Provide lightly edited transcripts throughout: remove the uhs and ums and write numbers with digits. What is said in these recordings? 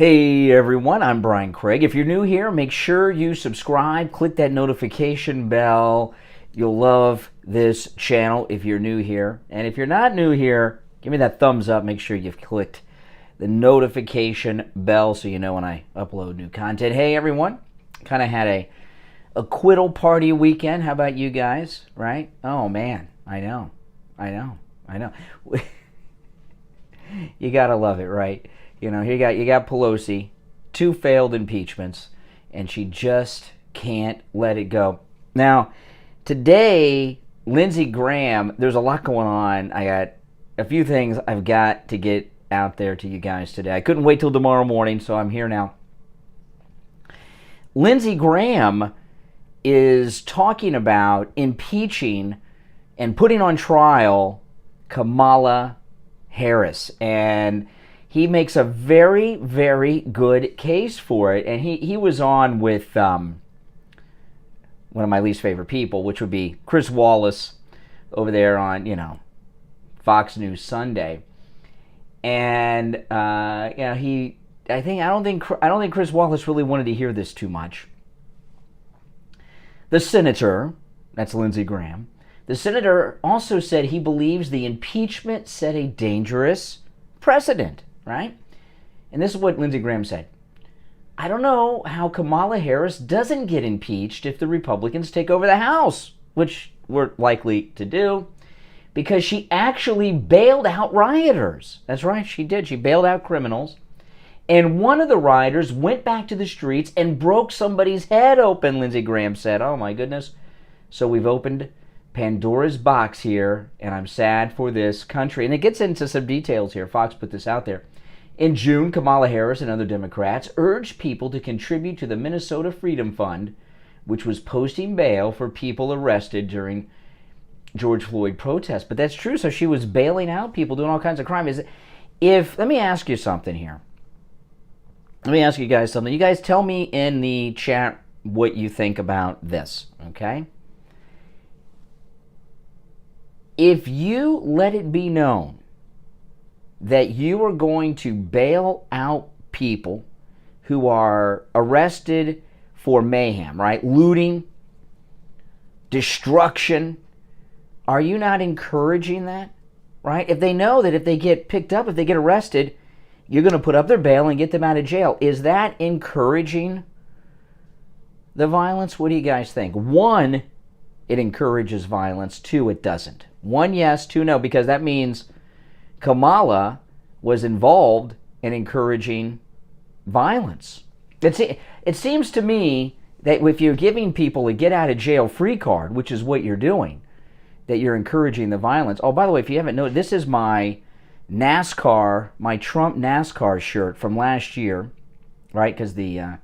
Hey everyone, I'm Brian Craig. If you're new here, make sure you subscribe, click that notification bell. You'll love this channel if you're new here. And if you're not new here, give me that thumbs up. Make sure you've clicked the notification bell so you know when I upload new content. Hey everyone, kind of had a acquittal party weekend. How about you guys, right? Oh man, I know. You gotta love it, right? You know, you got Pelosi, 2 failed impeachments, and she just can't let it go. Now, today, Lindsey Graham, there's a lot going on. I got a few things I've got to get out there to you guys today. I couldn't wait till tomorrow morning, so I'm here now. Lindsey Graham is talking about impeaching and putting on trial Kamala Harris, and he makes a very, very good case for it. And he was on with one of my least favorite people, which would be Chris Wallace over there on, Fox News Sunday. And I don't think Chris Wallace really wanted to hear this too much. The senator, that's Lindsey Graham, the senator also said he believes the impeachment set a dangerous precedent. Right? And this is what Lindsey Graham said. I don't know how Kamala Harris doesn't get impeached if the Republicans take over the House, which we're likely to do, because she actually bailed out rioters. That's right, she did. She bailed out criminals. And one of the rioters went back to the streets and broke somebody's head open, Lindsey Graham said. Oh my goodness. So we've opened Pandora's box here, and I'm sad for this country. And it gets into some details here. Fox put this out there. In June, Kamala Harris and other Democrats urged people to contribute to the Minnesota Freedom Fund, which was posting bail for people arrested during George Floyd protests. But that's true. So she was bailing out people doing all kinds of crime. Let me ask you something here. Let me ask you guys something. You guys tell me in the chat what you think about this, okay? If you let it be known that you are going to bail out people who are arrested for mayhem, right? Looting, destruction, are you not encouraging that, right? If they know that if they get picked up, if they get arrested, you're going to put up their bail and get them out of jail. Is that encouraging the violence? What do you guys think? 1, it encourages violence. 2, it doesn't. 1, yes, 2, no, because that means Kamala was involved in encouraging violence. It seems to me that if you're giving people a get-out-of-jail-free card, which is what you're doing, that you're encouraging the violence. Oh, by the way, if you haven't noticed, this is my Trump NASCAR shirt from last year, right? Because the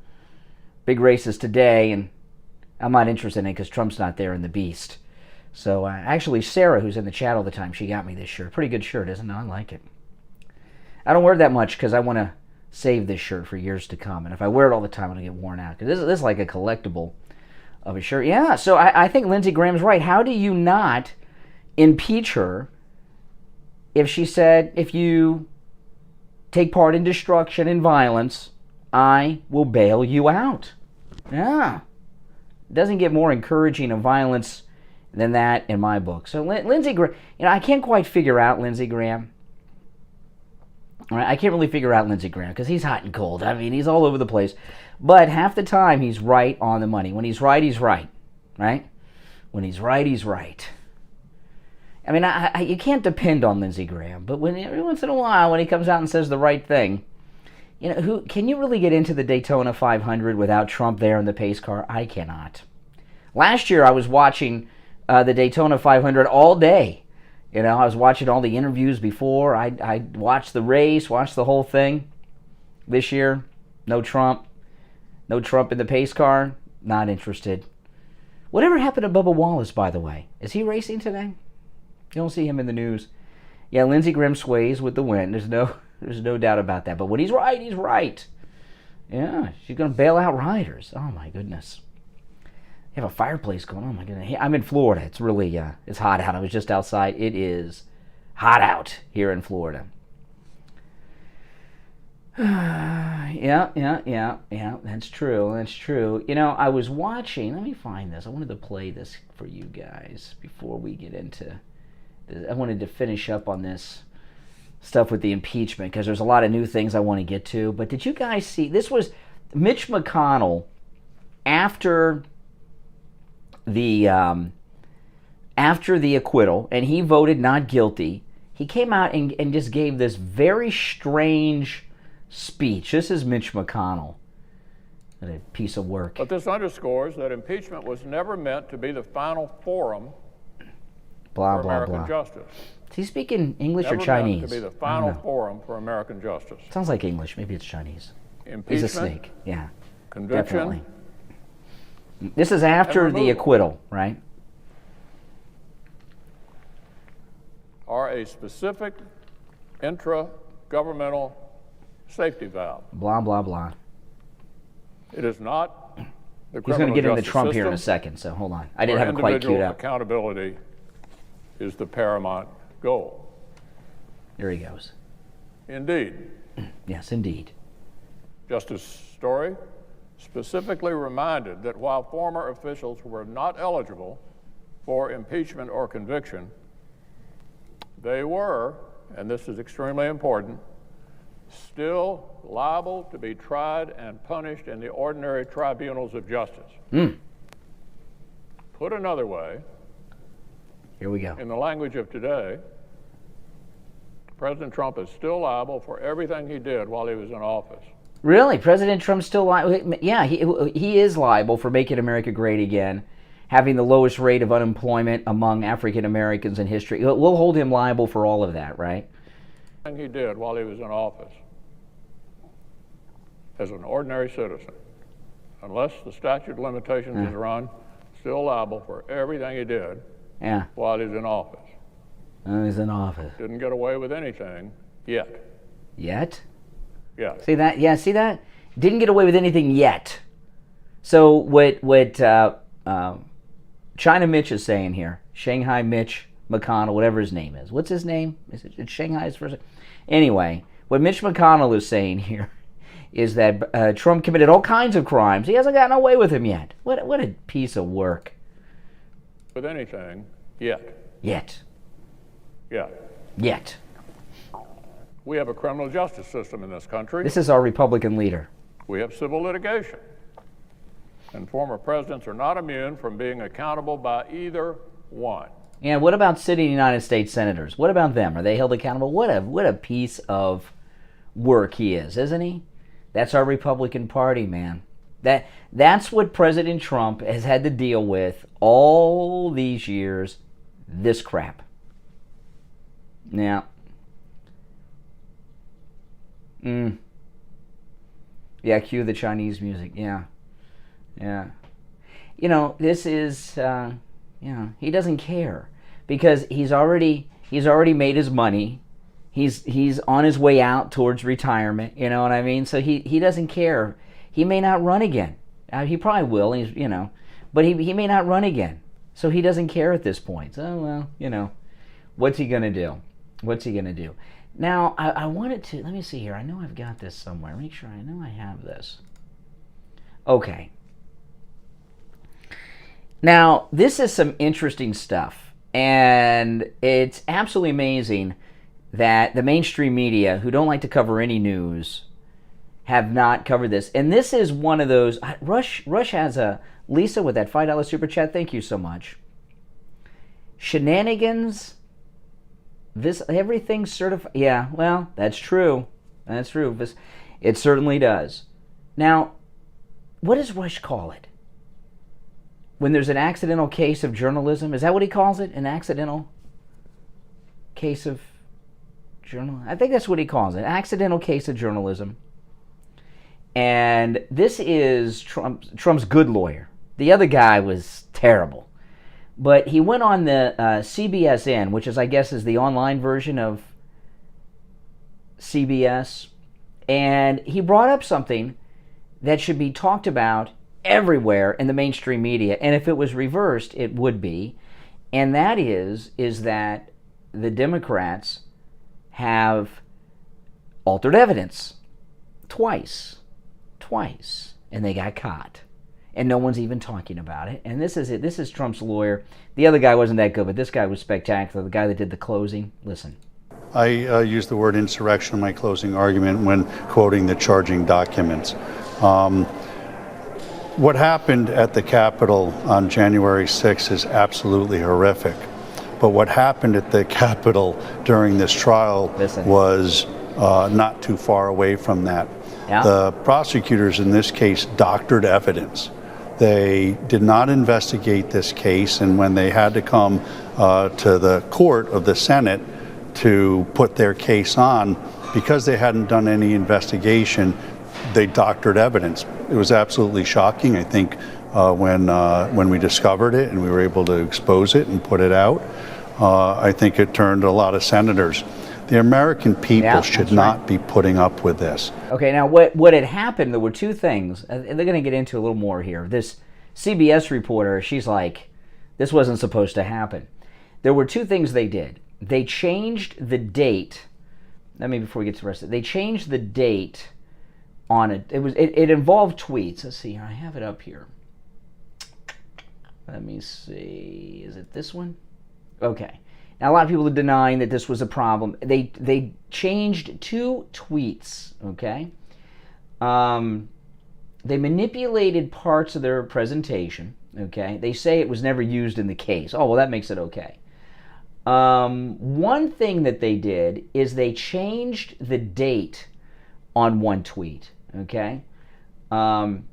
big race is today, and I'm not interested in it because Trump's not there in the beast. So actually, Sarah, who's in the chat all the time, she got me this shirt. Pretty good shirt, isn't it? I like it. I don't wear it that much because I want to save this shirt for years to come. And if I wear it all the time, it'll get worn out. Because this is like a collectible of a shirt. Yeah, so I think Lindsey Graham's right. How do you not impeach her if she said, if you take part in destruction and violence, I will bail you out? Yeah. It doesn't get more encouraging of violence than that in my book. So Lindsey Graham, I can't quite figure out Lindsey Graham. All right, I can't really figure out Lindsey Graham because he's hot and cold. I mean, he's all over the place. But half the time, he's right on the money. When he's right, he's right. Right? When he's right, he's right. I mean, you can't depend on Lindsey Graham. But every once in a while, when he comes out and says the right thing, who can you really get into the Daytona 500 without Trump there in the pace car? I cannot. Last year, I was watching the Daytona 500 all day. I was watching all the interviews before. I watched the race, watched the whole thing. This year, no Trump. No Trump in the pace car. Not interested. Whatever happened to Bubba Wallace, by the way? Is he racing today? You don't see him in the news. Yeah, Lindsey Graham sways with the wind. There's no doubt about that. But when he's right, he's right. Yeah, she's going to bail out rioters. Oh, my goodness. You have a fireplace going on. Oh, my goodness. I'm in Florida. It's really, it's hot out. I was just outside. It is hot out here in Florida. Yeah. That's true. That's true. You know, I was watching. Let me find this. I wanted to play this for you guys before we get into this. I wanted to finish up on this stuff with the impeachment because there's a lot of new things I want to get to. But did you guys see? This was Mitch McConnell after the acquittal, and he voted not guilty. He came out and just gave this very strange speech. This is Mitch McConnell. What a piece of work. But this underscores that impeachment was never meant to be the final forum for American justice. Is he speaking English never or Chinese? Meant to be the final forum for American justice. Sounds like English. Maybe it's Chinese. Impeachment. He's a snake. Yeah. Conviction. Definitely. This is after the acquittal, right? Are a specific intra-governmental safety valve. Blah, blah, blah. It is not the criminal He's going to get into justice Trump system, here in a second, so hold on. I didn't have it quite queued up. Accountability is the paramount goal. There he goes. Indeed. Yes, indeed. Justice Story specifically reminded that while former officials were not eligible for impeachment or conviction, they were, and this is extremely important, still liable to be tried and punished in the ordinary tribunals of justice. Put another way, here we go. In the language of today, President Trump is still liable for everything he did while he was in office. Really? President Trump's still liable? Yeah, he is liable for making America great again, having the lowest rate of unemployment among African Americans in history. We'll hold him liable for all of that, right? He did while he was in office as an ordinary citizen, unless the statute of limitations is run, still liable for everything he did while he was in office. He's in office. Didn't get away with anything yet. Yet? Yeah. See that? Yeah, see that? Didn't get away with anything yet. So what China Mitch is saying here, Shanghai Mitch McConnell, whatever his name is. What's his name? Is it Shanghai's first name? Anyway, what Mitch McConnell is saying here is that Trump committed all kinds of crimes. He hasn't gotten away with them yet. What a piece of work. With anything yet. Yet. Yeah. Yet. We have a criminal justice system in this country. This is our Republican leader. We have civil litigation. And former presidents are not immune from being accountable by either one. Yeah, what about sitting United States senators? What about them? Are they held accountable? What a piece of work he is, isn't he? That's our Republican Party, man. That's what President Trump has had to deal with all these years, this crap. Yeah. Yeah, cue the Chinese music. Yeah. You know, this is, he doesn't care because he's already made his money. He's on his way out towards retirement. You know what I mean? So he doesn't care. He may not run again. He probably will. But he may not run again. So he doesn't care at this point. So well, what's he gonna do? Now I wanted to. Let me see here. I know I've got this somewhere. Make sure I know I have this. Okay. Now, this is some interesting stuff, and it's absolutely amazing that the mainstream media, who don't like to cover any news, have not covered this. And this is one of those. Rush has a Lisa with that $5 super chat. Thank you so much. Shenanigans. This everything's certified. Yeah, well, that's true. That's true. It certainly does. Now, what does Rush call it? When there's an accidental case of journalism, is that what he calls it? An accidental case of journalism? I think that's what he calls it. Accidental case of journalism. And this is Trump's good lawyer. The other guy was terrible. But he went on the CBSN, which is, I guess, is the online version of CBS. And he brought up something that should be talked about everywhere in the mainstream media, and if it was reversed, it would be, and that is that the Democrats have altered evidence twice. twice, and they got caught. And no one's even talking about it. And this is it. This is Trump's lawyer. The other guy wasn't that good, but this guy was spectacular. The guy that did the closing. Listen. I used the word insurrection in my closing argument when quoting the charging documents. What happened at the Capitol on January 6th is absolutely horrific. But what happened at the Capitol during this trial was not too far away from that. Yeah. The prosecutors in this case doctored evidence. They did not investigate this case, and when they had to come to the court of the Senate to put their case on, because they hadn't done any investigation, they doctored evidence. It was absolutely shocking. I think when we discovered it and we were able to expose it and put it out, I think it turned a lot of senators. The American people should not be putting up with this. Okay, now what had happened, there were two things, and they're going to get into a little more here. This CBS reporter, she's like, this wasn't supposed to happen. There were two things they did. They changed the date. Let me, before we get to the rest of it, they changed the date on it. It involved tweets. Let's see here. I have it up here. Let me see. Is it this one? Okay. Now, a lot of people are denying that this was a problem. They changed two tweets, okay? They manipulated parts of their presentation, okay? They say it was never used in the case. Oh, well, that makes it okay. One thing that they did is they changed the date on one tweet, okay? In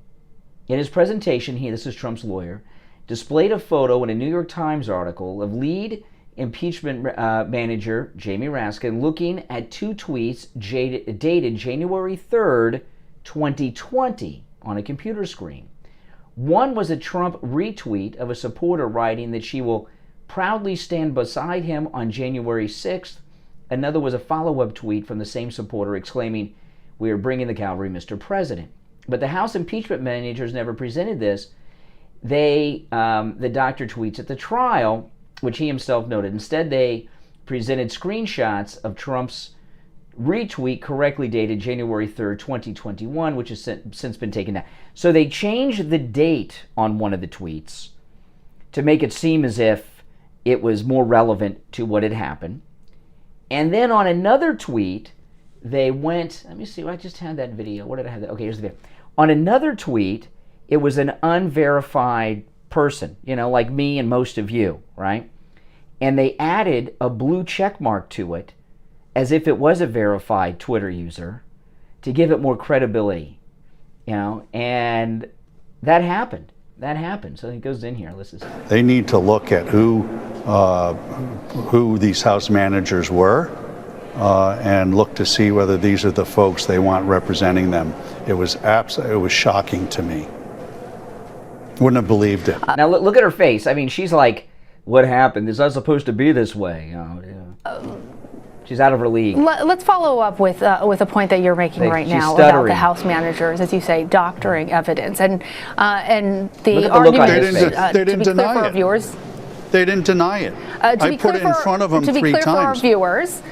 his presentation, this is Trump's lawyer, displayed a photo in a New York Times article of lead impeachment manager Jamie Raskin looking at two tweets dated January 3rd, 2020 on a computer screen. One was a Trump retweet of a supporter writing that she will proudly stand beside him on January 6th. Another was a follow-up tweet from the same supporter exclaiming, "We are bringing the cavalry, Mr. President." But the House impeachment managers never presented this. The doctor tweets at the trial, which he himself noted. Instead, they presented screenshots of Trump's retweet correctly dated January 3rd, 2021, which has since been taken down. So they changed the date on one of the tweets to make it seem as if it was more relevant to what had happened. And then on another tweet, they went, let me see, I just had that video. What did I have? Okay, here's the video. On another tweet, it was an unverified person, like me and most of you, right? And they added a blue check mark to it as if it was a verified Twitter user to give it more credibility, and that happened. So it goes in here. Listen. They need to look at who these House managers were and look to see whether these are the folks they want representing them. It was shocking to me. Wouldn't have believed it. Now look at her face. I mean, she's like, what happened? It's not supposed to be this way. She's out of her league. Let's follow up with a point that you're making right now about the House managers, as you say, doctoring evidence, and the argument is they didn't deny it. Viewers, they didn't deny it. I put it in front of them 3 times. To be clear for our viewers,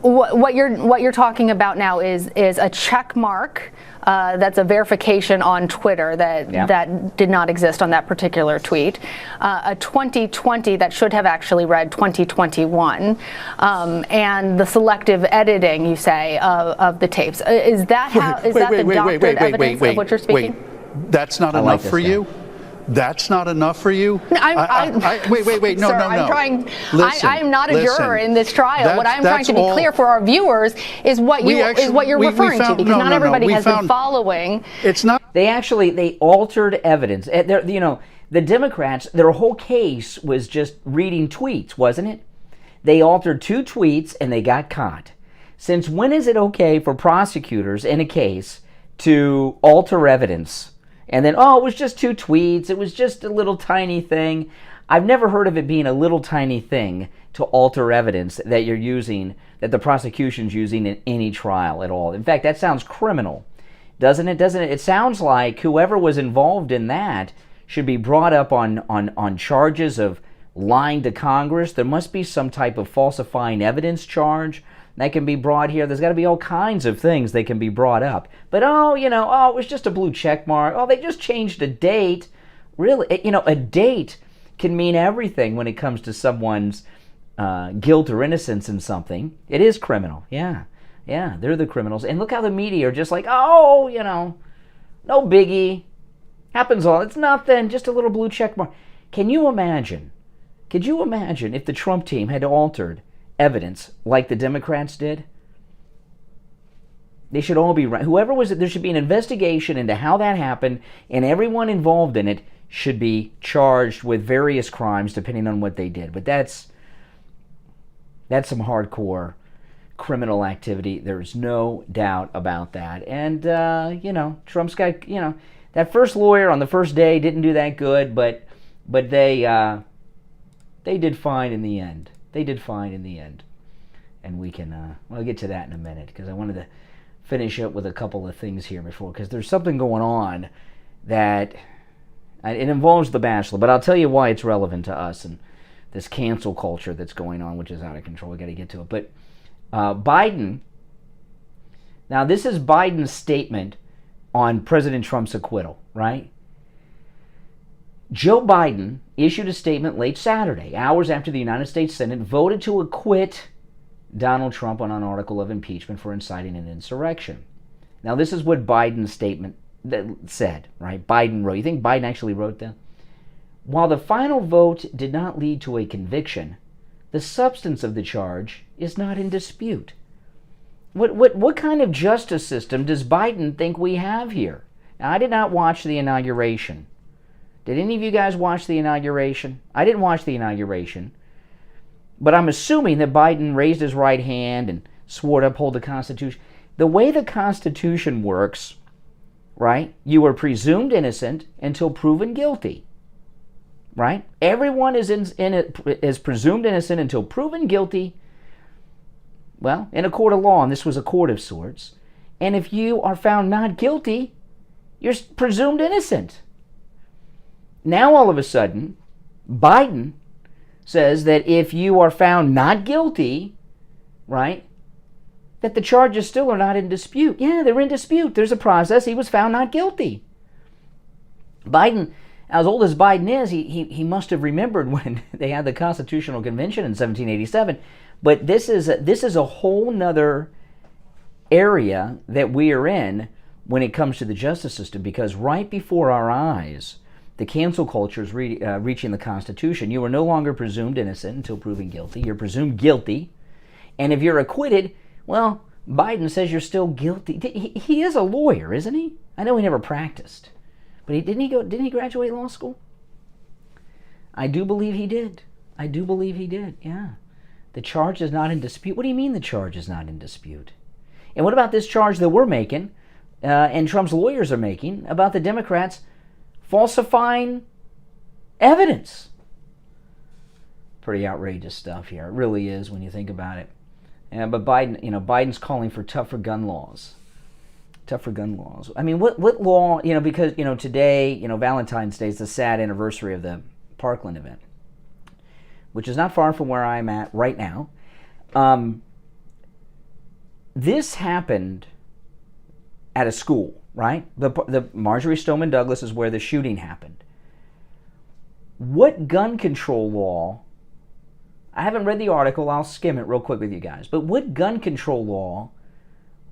what you're talking about now is a check mark. That's a verification on Twitter that did not exist on that particular tweet. A 2020 that should have actually read 2021, and the selective editing, you say, of the tapes. Is that the doctored evidence of what you're speaking? Wait. That's not enough for you? That's not enough for you? Wait. No, Sir, I'm not a juror in this trial. What I'm trying to be clear for our viewers is what you're referring to, because not everybody has been following. It's not. They altered evidence. The Democrats, their whole case was just reading tweets, wasn't it? They altered 2 tweets and they got caught. Since when is it okay for prosecutors in a case to alter evidence? And then, it was just 2 tweets. It was just a little tiny thing. I've never heard of it being a little tiny thing to alter evidence that you're using, that the prosecution's using in any trial at all. In fact, that sounds criminal, doesn't it? It sounds like whoever was involved in that should be brought up on charges of lying to Congress. There must be some type of falsifying evidence charge. that can be brought here. There's got to be all kinds of things that can be brought up. But, it was just a blue check mark. Oh, they just changed a date. Really, a date can mean everything when it comes to someone's guilt or innocence in something. It is criminal. Yeah, they're the criminals. And look how the media are just like, no biggie. Happens all. It's nothing. Just a little blue check mark. Could you imagine if the Trump team had altered evidence like the Democrats did? They should all be right. Whoever was it, there should be an investigation into how that happened, and everyone involved in it should be charged with various crimes depending on what they did. But that's some hardcore criminal activity. There's no doubt about that. And, Trump's got, that first lawyer on the first day didn't do that good, but they did fine in the end. And we can, I'll get to that in a minute, because I wanted to finish up with a couple of things here before, because there's something going on that, it involves The Bachelor, but I'll tell you why it's relevant to us and this cancel culture that's going on, which is out of control. We got to get to it. But Biden, now this is Biden's statement on President Trump's acquittal, right? Joe Biden issued a statement late Saturday, hours after the United States Senate voted to acquit Donald Trump on an article of impeachment for inciting an insurrection. Now, this is what Biden's statement said, right? Biden wrote. You think Biden actually wrote that? While the final vote did not lead to a conviction, the substance of the charge is not in dispute. What kind of justice system does Biden think we have here? Now, I did not watch the inauguration. Did any of you guys watch the inauguration? I didn't watch the inauguration. But I'm assuming that Biden raised his right hand and swore to uphold the Constitution. The way the Constitution works, right? You are presumed innocent until proven guilty. Right? Everyone is presumed innocent until proven guilty, well, in a court of law, and this was a court of sorts. And if you are found not guilty, you're presumed innocent. Now, all of a sudden, Biden says that if you are found not guilty, right, that the charges still are not in dispute. Yeah, they're in dispute. There's a process. He was found not guilty. Biden, as old as Biden is, he must have remembered when they had the Constitutional Convention in 1787. But this is a whole nother area that we are in when it comes to the justice system, because right before our eyes, the cancel culture is reaching the Constitution. You are no longer presumed innocent until proven guilty. You're presumed guilty. And if you're acquitted, well, Biden says you're still guilty. He is a lawyer, isn't he? I know he never practiced. But didn't he graduate law school? I do believe he did. Yeah. The charge is not in dispute. What do you mean the charge is not in dispute? And what about this charge that we're making, and Trump's lawyers are making, about the Democrats falsifying evidence? Pretty outrageous stuff here. It really is when you think about it. But Biden's calling for tougher gun laws. I mean, what law, because, today, Valentine's Day is the sad anniversary of the Parkland event, which is not far from where I'm at right now. This happened at a school, right? The Marjorie Stoneman Douglas is where the shooting happened. What gun control law, I haven't read the article, I'll skim it real quick with you guys, but what gun control law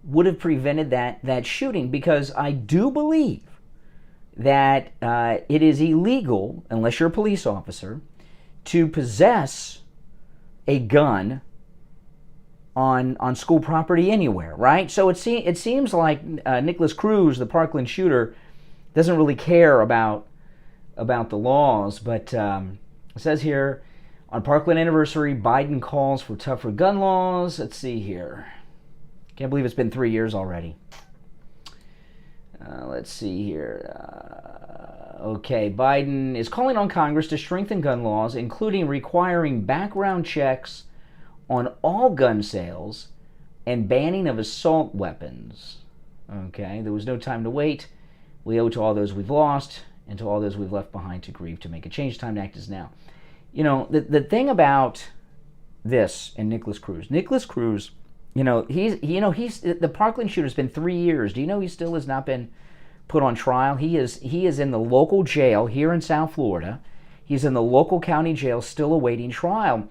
would have prevented that shooting? Because I do believe that it is illegal, unless you're a police officer, to possess a gun on school property anywhere, right? So it seems like Nicholas Cruz, the Parkland shooter, doesn't really care about the laws, but it says here, on Parkland anniversary, Biden calls for tougher gun laws. Let's see here. Can't believe it's been 3 years already. Let's see here. Okay, Biden is calling on Congress to strengthen gun laws, including requiring background checks on all gun sales and banning of assault weapons. Okay, there was no time to wait. We owe to all those we've lost and to all those we've left behind to grieve to make a change. Time to act is now. The thing about this and Nicholas Cruz he's the Parkland shooter's been 3 years. Do you know he still has not been put on trial? He is in the local jail here in South Florida. He's in the local county jail still awaiting trial.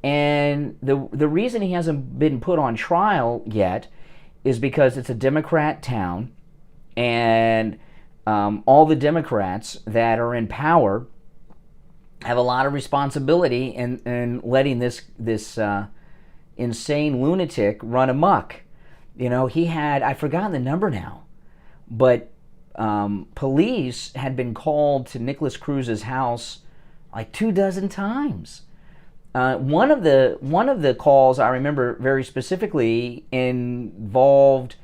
And the reason he hasn't been put on trial yet is because it's a Democrat town, and all the Democrats that are in power have a lot of responsibility in letting this insane lunatic run amok. He had, I've forgotten the number now, but police had been called to Nicholas Cruz's house like 24 times. One of the calls I remember very specifically involved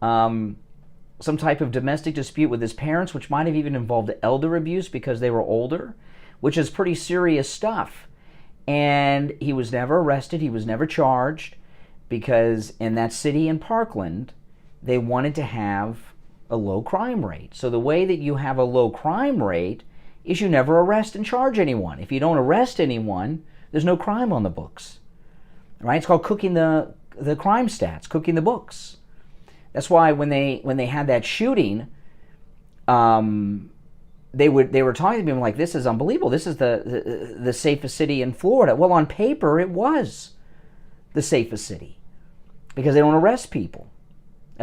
some type of domestic dispute with his parents, which might have even involved elder abuse because they were older, which is pretty serious stuff. And he was never arrested. He was never charged because in that city in Parkland, they wanted to have a low crime rate. So the way that you have a low crime rate is you never arrest and charge anyone. If you don't arrest anyone, there's no crime on the books, right? It's called cooking the crime stats, cooking the books. That's why when they had that shooting, they were talking to me like, this is unbelievable. This is the safest city in Florida. Well, on paper, it was the safest city because they don't arrest people.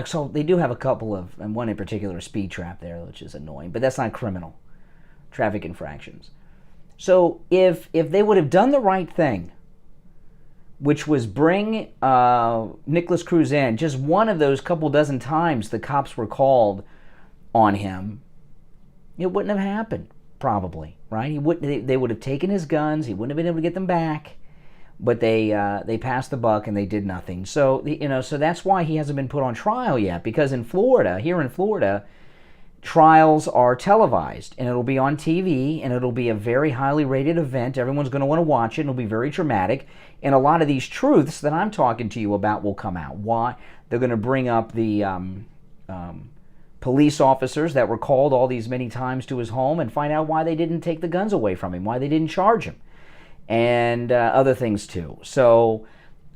So they do have a couple of, and one in particular, a speed trap there, which is annoying, but that's not criminal traffic infractions. So if they would have done the right thing, which was bring Nicholas Cruz in, just one of those couple dozen times the cops were called on him, it wouldn't have happened, probably, right? They would have taken his guns. He wouldn't have been able to get them back, but they passed the buck and they did nothing. So so that's why he hasn't been put on trial yet, because here in Florida, trials are televised, and it'll be on TV, and it'll be a very highly rated event. Everyone's going to want to watch it, and it'll be very dramatic, and a lot of these truths that I'm talking to you about will come out. Why? They're going to bring up the police officers that were called all these many times to his home and find out why they didn't take the guns away from him, why they didn't charge him, and other things too. So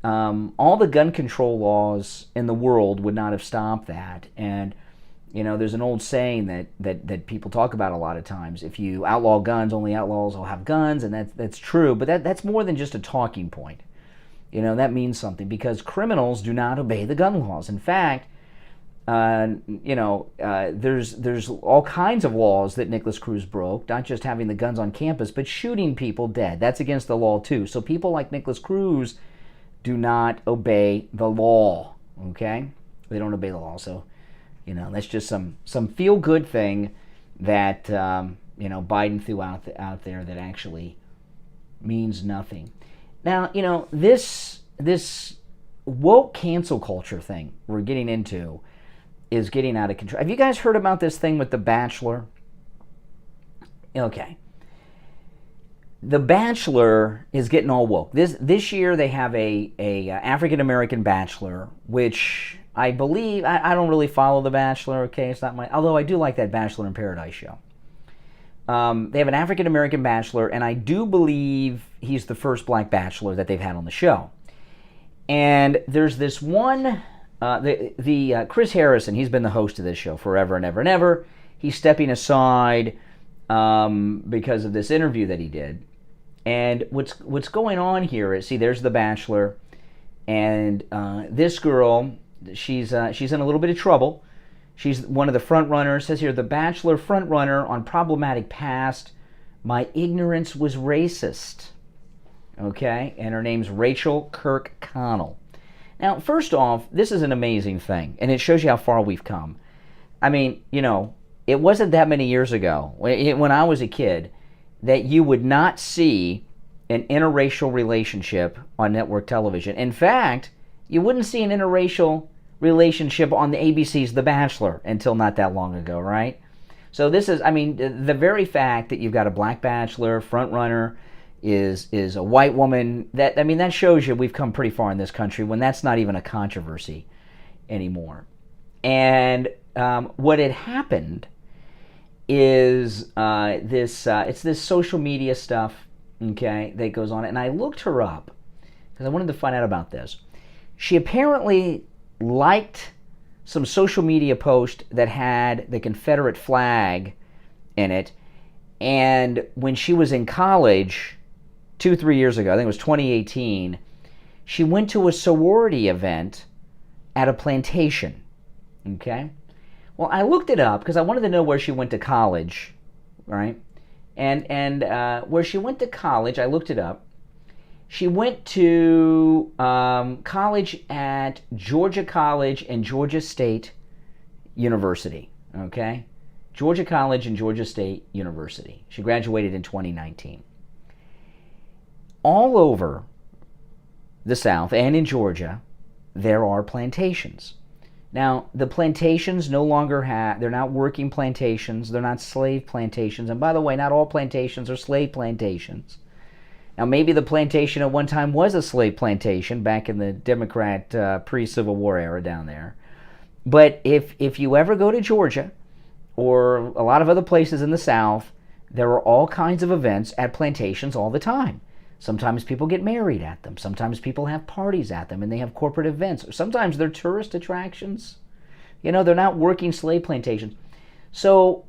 all the gun control laws in the world would not have stopped that. And there's an old saying that people talk about a lot of times. If you outlaw guns, only outlaws will have guns, and that's true. But that's more than just a talking point. That means something, because criminals do not obey the gun laws. In fact, there's all kinds of laws that Nicholas Cruz broke, not just having the guns on campus, but shooting people dead. That's against the law too. So people like Nicholas Cruz do not obey the law. Okay, they don't obey the law. So. That's just some feel-good thing that Biden threw out there that actually means nothing. Now, this woke cancel culture thing we're getting into is getting out of control. Have you guys heard about this thing with The Bachelor? Okay. The Bachelor is getting all woke. This year they have a African American Bachelor, which I believe, I don't really follow The Bachelor, okay? It's not although I do like that Bachelor in Paradise show. They have an African American Bachelor, and I do believe he's the first black bachelor that they've had on the show. And there's this one, Chris Harrison, he's been the host of this show forever and ever and ever. He's stepping aside because of this interview that he did. And what's going on here is, see, there's The Bachelor, and this girl, she's in a little bit of trouble. She's one of the front runners. It says here, The Bachelor front runner on problematic past. My ignorance was racist. Okay, and her name's Rachel Kirkconnell. Now, first off, this is an amazing thing, and it shows you how far we've come. I mean, it wasn't that many years ago, when I was a kid, that you would not see an interracial relationship on network television. In fact, you wouldn't see an interracial relationship on the ABC's The Bachelor until not that long ago, right? So this is, the very fact that you've got a black bachelor, front runner, is a white woman, that shows you we've come pretty far in this country when that's not even a controversy anymore. And what had happened is it's this social media stuff, okay, that goes on. And I looked her up because I wanted to find out about this. she apparently liked some social media post that had the Confederate flag in it, and when she was in college 2-3 years ago, I think it was 2018, she went to a sorority event at a plantation. Okay? Well, I looked it up because I wanted to know where she went to college, right? And where she went to college, I looked it up. She went to college at Georgia College and Georgia State University, okay? Georgia College and Georgia State University. She graduated in 2019. All over the South and in Georgia, there are plantations. Now, the plantations no longer they're not working plantations, they're not slave plantations. And by the way, not all plantations are slave plantations. Now, maybe the plantation at one time was a slave plantation back in the Democrat pre-Civil War era down there. But if you ever go to Georgia or a lot of other places in the South, there are all kinds of events at plantations all the time. Sometimes people get married at them. Sometimes people have parties at them and they have corporate events. Sometimes they're tourist attractions. You know, they're not working slave plantations. So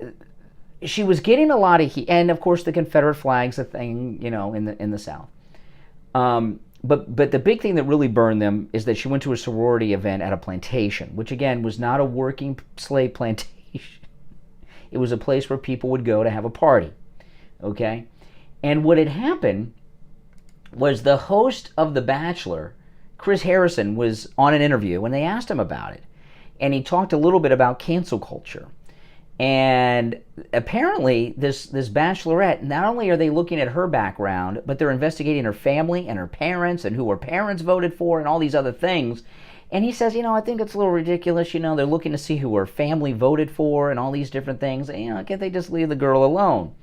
she was getting a lot of heat, and of course the Confederate flag's a thing, you know, in the South. But the big thing that really burned them is that she went to a sorority event at a plantation, which again was not a working slave plantation. It was a place where people would go to have a party. Okay? And what had happened was the host of The Bachelor, Chris Harrison, was on an interview and they asked him about it. And he talked a little bit about cancel culture. And apparently this bachelorette, not only are they looking at her background, but they're investigating her family and her parents and who her parents voted for and all these other things. And he says, you know, I think it's a little ridiculous. You know, they're looking to see who her family voted for and all these different things. And, you know, can't they just leave the girl alone?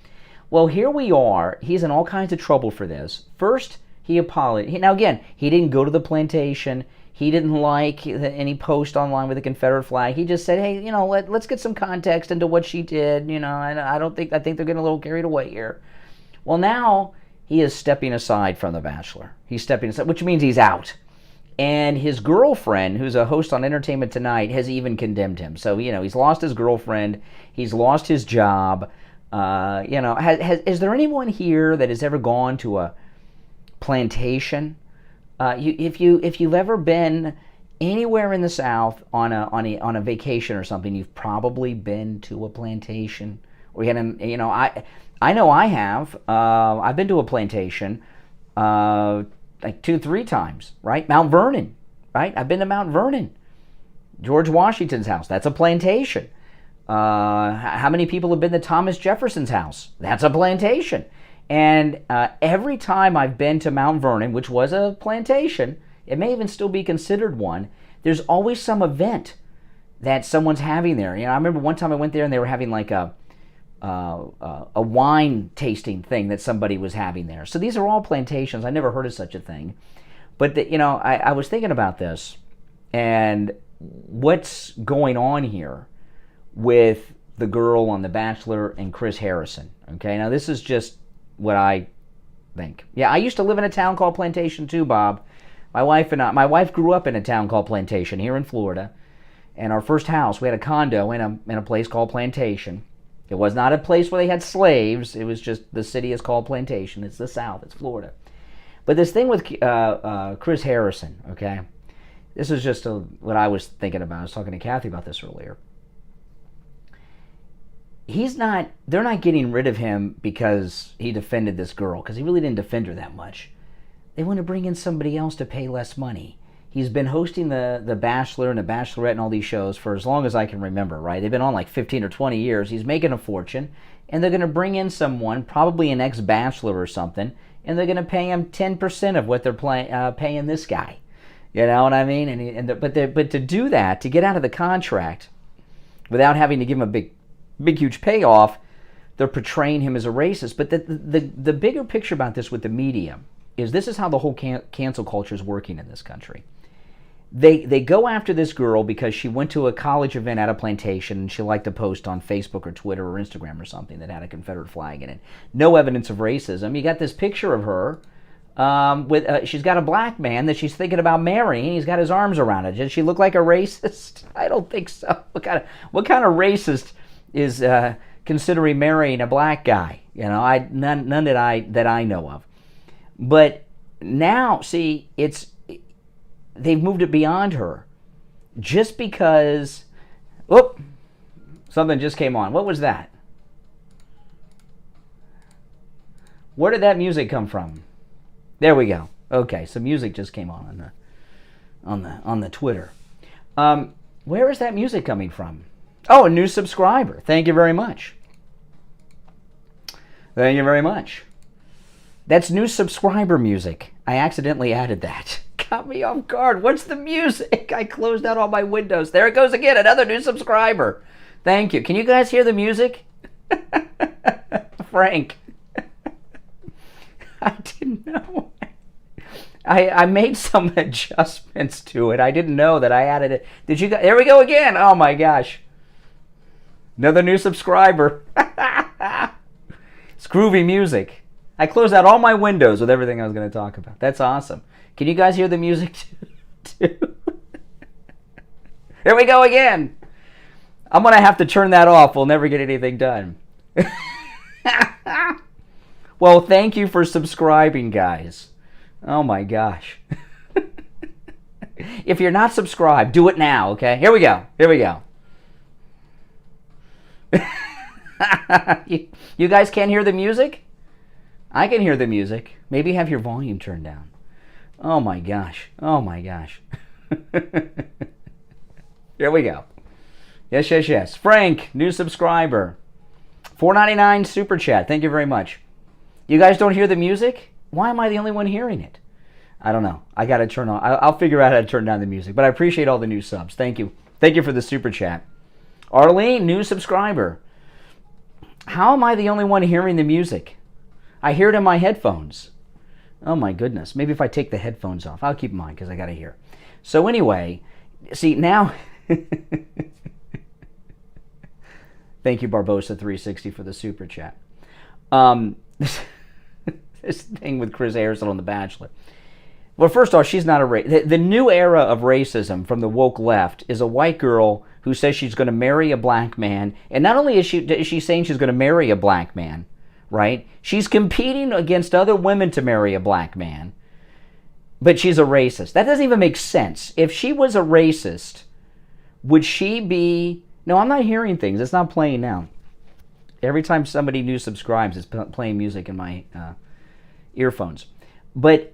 Well, here we are. He's in all kinds of trouble for this. First, he apologized. Now, again, he didn't go to the plantation. He didn't like any post online with the Confederate flag. He just said, hey, you know, let's get some context into what she did. You know, I think they're getting a little carried away here. Well, now he is stepping aside from The Bachelor. He's stepping aside, which means he's out. And his girlfriend, who's a host on Entertainment Tonight, has even condemned him. So, you know, he's lost his girlfriend. He's lost his job. You know, is there anyone here that has ever gone to a plantation? If you've ever been anywhere in the South on a vacation or something, you've probably been to a plantation. Or you had you know, I know I have. I've been to a plantation like 2-3 times. Right, Mount Vernon. Right, I've been to Mount Vernon. George Washington's house. That's a plantation. How many people have been to Thomas Jefferson's house? That's a plantation. And every time I've been to Mount Vernon, which was a plantation, it may even still be considered one, there's always some event that someone's having there. You know, I remember one time I went there and they were having like a wine tasting thing that somebody was having there. So these are all plantations. I never heard of such a thing. But, you know, I was thinking about this and what's going on here with the girl on The Bachelor and Chris Harrison. Okay, now this is just what I think. Yeah, I used to live in a town called Plantation too, Bob. My wife grew up in a town called Plantation here in Florida. And our first house, we had a condo in a place called Plantation. It was not a place where they had slaves. It was just, the city is called Plantation. It's the South. It's Florida. But this thing with Chris Harrison, okay, this is just what I was thinking about. I was talking to Kathy about this earlier. They're not getting rid of him because he defended this girl, because he really didn't defend her that much. They want to bring in somebody else to pay less money. He's been hosting the Bachelor and the Bachelorette and all these shows for as long as I can remember, right? They've been on like 15 or 20 years. He's making a fortune, and they're going to bring in someone, probably an ex-Bachelor or something, and they're going to pay him 10% of what they're paying this guy. You know what I mean? But to do that, to get out of the contract without having to give him a big huge payoff, they're portraying him as a racist. But the bigger picture about this with the media is this is how the whole cancel culture is working in this country. They go after this girl because she went to a college event at a plantation and she liked to post on Facebook or Twitter or Instagram or something that had a Confederate flag in it. No evidence of racism. You got this picture of her she's got a black man that she's thinking about marrying. He's got his arms around her. Does she look like a racist? I don't think so. What kind of racist is considering marrying a black guy? You know, none that I know of. But now, see, they've moved it beyond her. Just because, something just came on. What was that? Where did that music come from? There we go. Okay, some music just came on the Twitter. Where is that music coming from? Oh, a new subscriber. Thank you very much. Thank you very much. That's new subscriber music. I accidentally added that. Got me off guard. What's the music? I closed out all my windows. There it goes again. Another new subscriber. Thank you. Can you guys hear the music? Frank. I didn't know. I made some adjustments to it. I didn't know that I added it. Did you guys? There we go again. Oh my gosh. Another new subscriber. It's groovy music. I closed out all my windows with everything I was going to talk about. That's awesome. Can you guys hear the music too? Here we go again. I'm going to have to turn that off. We'll never get anything done. Well, thank you for subscribing, guys. Oh my gosh. If you're not subscribed, do it now, okay? Here we go. Here we go. You guys can't hear the music? I can hear the music. Maybe have your volume turned down. Oh my gosh. Oh my gosh. Here we go. Yes, yes, yes. Frank, new subscriber. $4.99 super chat. Thank you very much. You guys don't hear the music? Why am I the only one hearing it? I don't know. I got to turn on. I'll figure out how to turn down the music. But I appreciate all the new subs. Thank you. Thank you for the super chat. Arlene, new subscriber. How am I the only one hearing the music? I hear it in my headphones. Oh my goodness. Maybe if I take the headphones off. I'll keep mine because I got to hear. So anyway, see now... Thank you, Barbosa360, for the super chat. This thing with Chris Harrison on The Bachelor. Well, first off, she's not a racist. The new era of racism from the woke left is a white girl who says she's going to marry a black man. And not only is she saying she's going to marry a black man, right? She's competing against other women to marry a black man. But she's a racist. That doesn't even make sense. If she was a racist, would she be... No, I'm not hearing things. It's not playing now. Every time somebody new subscribes, it's playing music in my earphones. But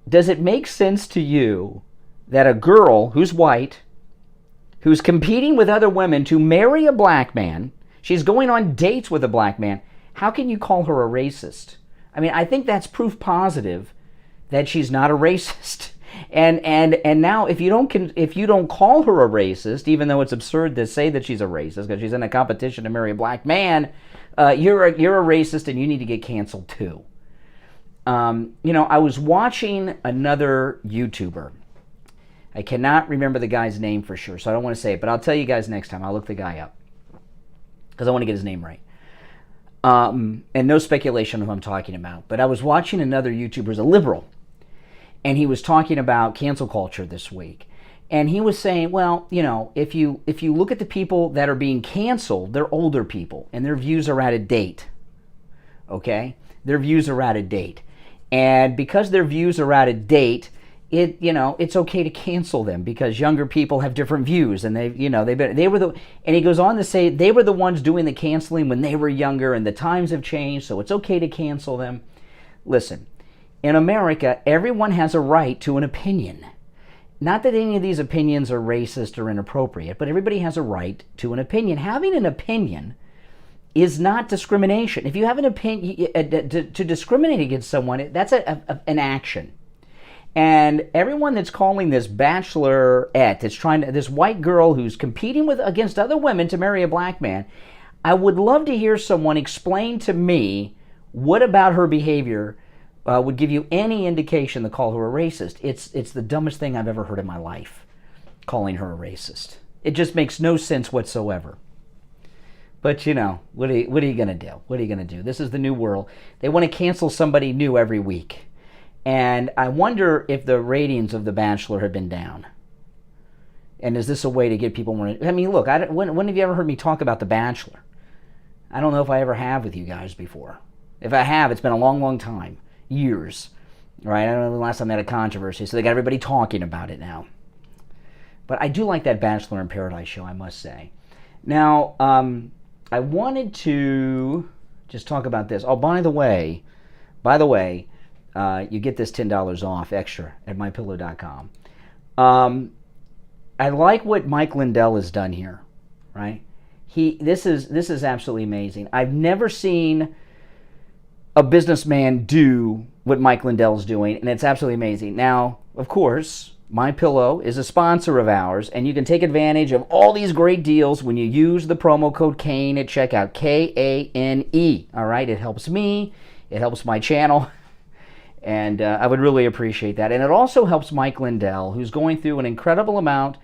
does it make sense to you that a girl who's white, who's competing with other women to marry a black man, she's going on dates with a black man, how can you call her a racist? I mean, I think that's proof positive that she's not a racist. And now if you don't call her a racist, even though it's absurd to say that she's a racist because she's in a competition to marry a black man, you're a racist and you need to get canceled too. I was watching another YouTuber. I cannot remember the guy's name for sure, so I don't want to say it, but I'll tell you guys next time. I'll look the guy up because I want to get his name right. And no speculation of who I'm talking about. But I was watching another YouTuber, who's a liberal. And he was talking about cancel culture this week. And he was saying, well, if you look at the people that are being canceled, they're older people and their views are out of date. Okay? Their views are out of date. And because their views are out of date, it's okay to cancel them because younger people have different views and and he goes on to say they were the ones doing the canceling when they were younger and the times have changed, so it's okay to cancel them. Listen. In America, everyone has a right to an opinion. Not that any of these opinions are racist or inappropriate, but everybody has a right to an opinion. Having an opinion is not discrimination. If you have an opinion, to discriminate against someone, that's an action. And everyone that's calling this bachelorette, this white girl who's competing against other women to marry a black man, I would love to hear someone explain to me what about her behavior would give you any indication to call her a racist. It's the dumbest thing I've ever heard in my life, calling her a racist. It just makes no sense whatsoever. But, what are you going to do? What are you going to do? This is the new world. They want to cancel somebody new every week. And I wonder if the ratings of The Bachelor have been down. And is this a way to get people more... I mean, look, when have you ever heard me talk about The Bachelor? I don't know if I ever have with you guys before. If I have, it's been a long, long time. Years. Right? I don't know the last time they had a controversy, so they got everybody talking about it now. But I do like that Bachelor in Paradise show, I must say. Now, I wanted to just talk about this. Oh, by the way, you get this $10 off extra at mypillow.com. I like what Mike Lindell has done here, right? This is absolutely amazing. I've never seen a businessman do what Mike Lindell's doing, and it's absolutely amazing. Now, of course, MyPillow is a sponsor of ours, and you can take advantage of all these great deals when you use the promo code KANE at checkout, Kane. All right, it helps me, it helps my channel, and I would really appreciate that. And it also helps Mike Lindell, who's going through an incredible amount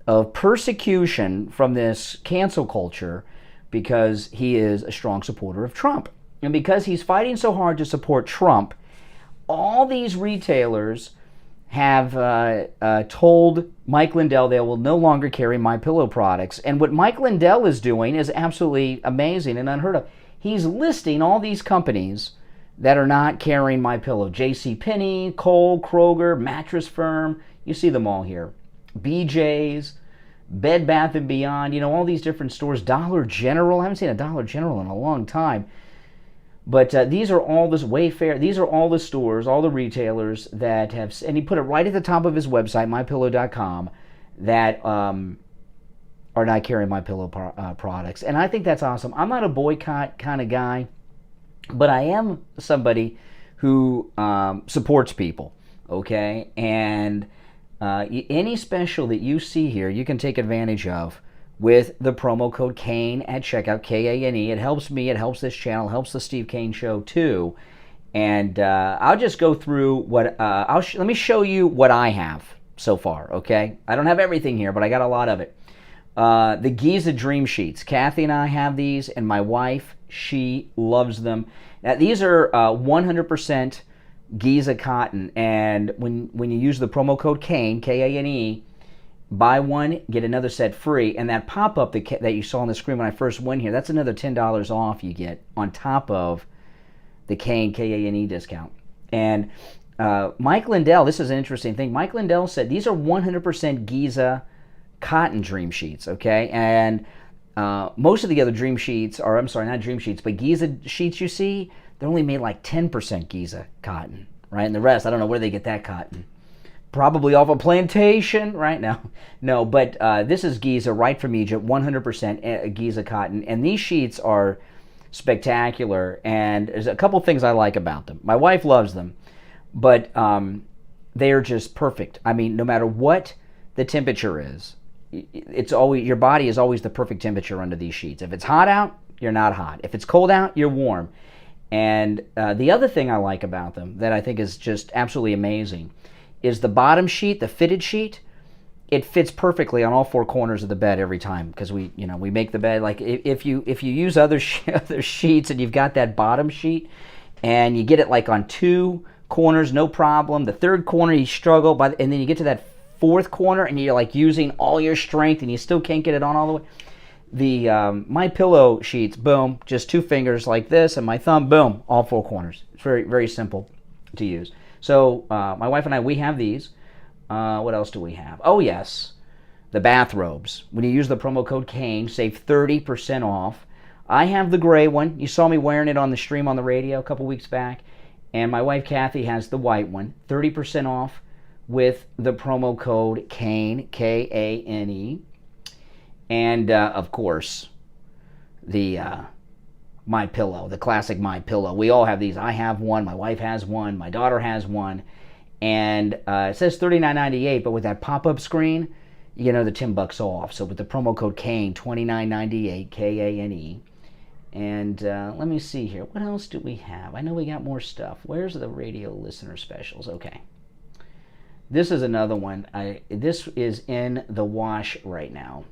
of persecution from this cancel culture because he is a strong supporter of Trump. And because he's fighting so hard to support Trump, all these retailers have told Mike Lindell they will no longer carry MyPillow products. And what Mike Lindell is doing is absolutely amazing and unheard of. He's listing all these companies that are not carrying MyPillow. JCPenney, Kohl, Kroger, Mattress Firm. You see them all here. BJ's, Bed Bath & Beyond. All these different stores. Dollar General. I haven't seen a Dollar General in a long time. But these are all this Wayfair. These are all the stores, all the retailers that have, and he put it right at the top of his website, mypillow.com, that are not carrying MyPillow products. And I think that's awesome. I'm not a boycott kind of guy, but I am somebody who supports people. Okay, and any special that you see here, you can take advantage of with the promo code KANE at checkout, Kane. It helps me, it helps this channel, helps the Steve Kane Show too. And I'll just go through what, let me show you what I have so far, okay? I don't have everything here, but I got a lot of it. The Giza Dream Sheets. Kathy and I have these, and my wife, she loves them. Now, these are 100% Giza cotton, and when you use the promo code KANE, Kane, buy one, get another set free. And that pop-up that you saw on the screen when I first went here, that's another $10 off you get on top of the Kane, Kane discount. And Mike Lindell, this is an interesting thing. Mike Lindell said these are 100% Giza cotton Dream Sheets, okay? And most of the other Dream Sheets, or I'm sorry, not Dream Sheets, but Giza sheets you see, they're only made like 10% Giza cotton, right? And the rest, I don't know where they get that cotton. Probably off a plantation right now. No, but this is Giza right from Egypt, 100% Giza cotton. And these sheets are spectacular. And there's a couple things I like about them. My wife loves them, but they're just perfect. I mean, no matter what the temperature is, it's always, your body is always the perfect temperature under these sheets. If it's hot out, you're not hot. If it's cold out, you're warm. And the other thing I like about them that I think is just absolutely amazing is the bottom sheet, the fitted sheet. It fits perfectly on all four corners of the bed every time because we make the bed. Like if you use other sheets and you've got that bottom sheet and you get it like on two corners, no problem. The third corner you struggle, and then you get to that fourth corner and you're like using all your strength and you still can't get it on all the way. The MyPillow sheets, boom, just two fingers like this and my thumb, boom, all four corners. It's very, very simple to use. So my wife and I, we have these. What else do we have? Oh, yes, the bathrobes. When you use the promo code KANE, save 30% off. I have the gray one. You saw me wearing it on the stream on the radio a couple weeks back. And my wife, Kathy, has the white one. 30% off with the promo code KANE, Kane. And, of course, the MyPillow, the classic MyPillow. We all have these. I have one. My wife has one. My daughter has one. And it says $39.98, but with that pop-up screen, you get another $10 off. So with the promo code KANE, $29.98, Kane. And let me see here. What else do we have? I know we got more stuff. Where's the radio listener specials? Okay. This is another one. This is in the wash right now.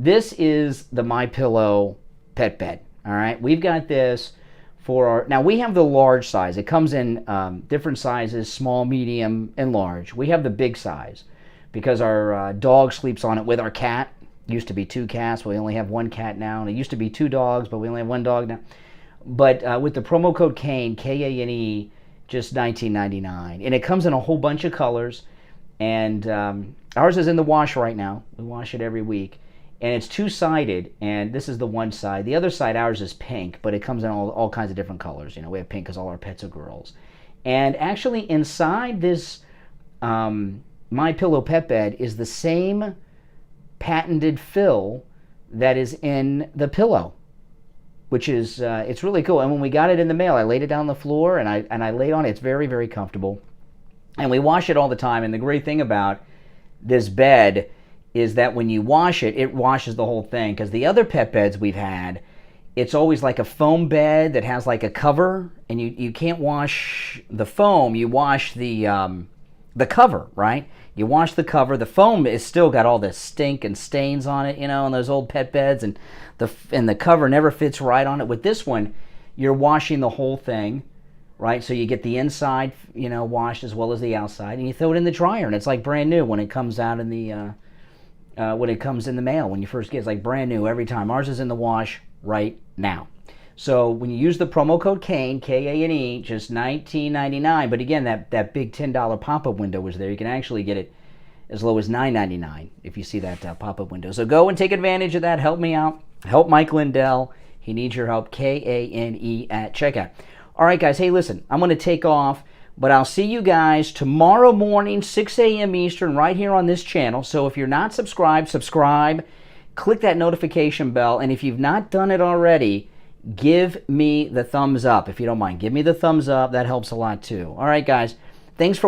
This is the MyPillow pet bed. All right, we've got this for our. Now we have the large size. It comes in different sizes: small, medium, and large. We have the big size because our dog sleeps on it with our cat. Used to be 2 cats. We only have 1 cat now, and it used to be 2 dogs, but we only have 1 dog now. But with the promo code Kane, Kane, just $19.99, and it comes in a whole bunch of colors. And ours is in the wash right now. We wash it every week. And it's 2-sided, and this is the one side. The other side, ours is pink, but it comes in all kinds of different colors. You know, we have pink because all our pets are girls. And actually, inside this MyPillow pet bed is the same patented fill that is in the pillow, which is it's really cool. And when we got it in the mail, I laid it down on the floor, and I laid on it. It's very, very comfortable. And we wash it all the time. And the great thing about this bed is that when you wash it, it washes the whole thing. Because the other pet beds we've had, it's always like a foam bed that has like a cover, and you can't wash the foam. You wash the cover, right? You wash the cover. The foam is still got all the stink and stains on it, you know, on those old pet beds, and the cover never fits right on it. With this one, you're washing the whole thing, right? So you get the inside, you know, washed as well as the outside, and you throw it in the dryer, and it's like brand new when it comes out in the when it comes in the mail. When you first get it, it's like brand new every time. Ours is in the wash right now. So when you use the promo code Kane, Kane, just $19.99. But again, that big $10 pop-up window was there. You can actually get it as low as $9.99 if you see that pop-up window. So go and take advantage of that. Help me out. Help Mike Lindell. He needs your help. Kane at checkout. All right, guys. Hey, listen, I'm going to take off, but I'll see you guys tomorrow morning, 6 a.m. Eastern, right here on this channel. So if you're not subscribed, subscribe. Click that notification bell. And if you've not done it already, give me the thumbs up. If you don't mind, give me the thumbs up. That helps a lot too. All right, guys. Thanks for watching.